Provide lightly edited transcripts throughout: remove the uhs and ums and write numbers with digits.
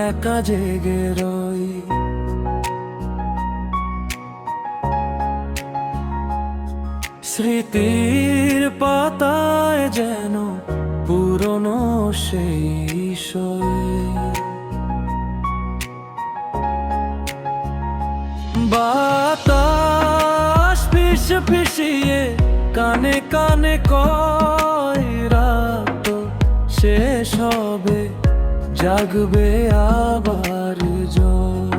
একা জেগে রই। স্মৃতির পাতায় যেন পুরনো সেই সই, বাতাস ফিসফিসিয়ে কানে কানে কয় রাত শেষ হবে, জাগবে আবার জয়।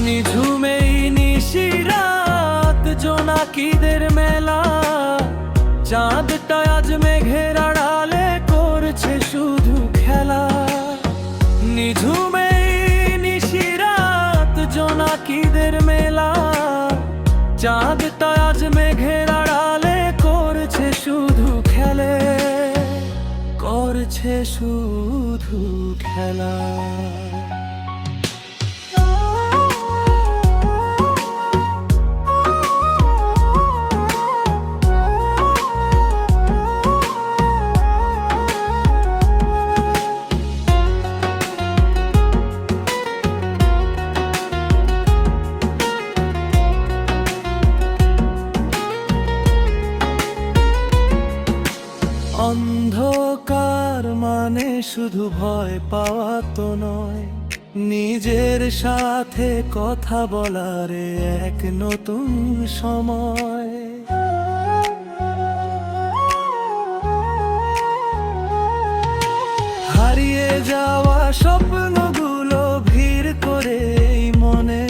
নিঝুমেই নিশিরাত জোনাকিদের মেলা, চাঁদটা আজ মেঘের আড়ালে করছে শুধু খেলা। নিঝুমেই নিশিরাত জোনাকিদের মেলা, চাঁদটা আজ মেঘের আড়ালে করছে শুধু খেলে, করছে শুধু খেলা। অন্ধকার মানে শুধু ভয় পাওয়া তো নয়, নিজের সাথে কথা বলার এক নতুন সময়। হারিয়ে যাওয়া স্বপ্নগুলো ভিড় করে এই মনে,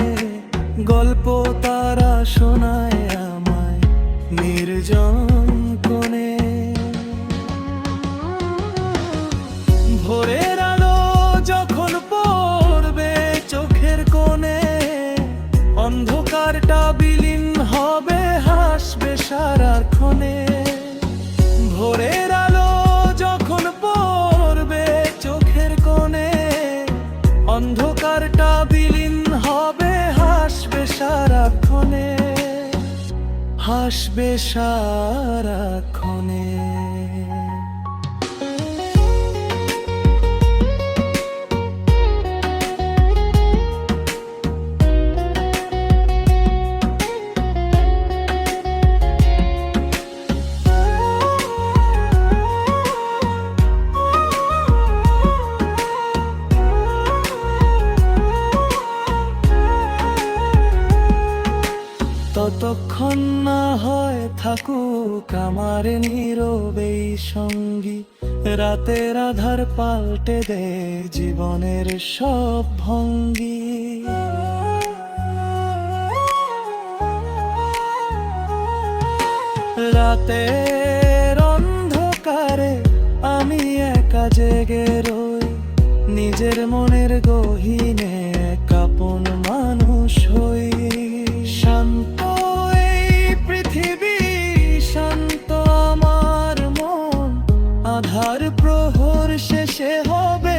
গল্প তারা শোনায় আমায় নির্জন কোণে। ভোরের আলো যখন পড়বে চোখের কোণে, অন্ধকারটা বিলীন হবে, হাসবে সারাক্ষণে। ভোরের আলো যখন পড়বে চোখের কোণে, অন্ধকারটা বিলীন হবে, হাসবে সারাক্ষণে, হাসবে সারাক্ষণে। ততক্ষণ না হয় থাকুক আমার নীরবেই সঙ্গী, রাতের আধার পাল্টে দে জীবনের সব ভঙ্গি। রাতের অন্ধকারে আমি একা জেগে রই, নিজের মনের গহীনে কাপন মানুষ হই। শান্ত এই পৃথিবী, শান্ত আমার মন, আধার প্রহর শেষে হবে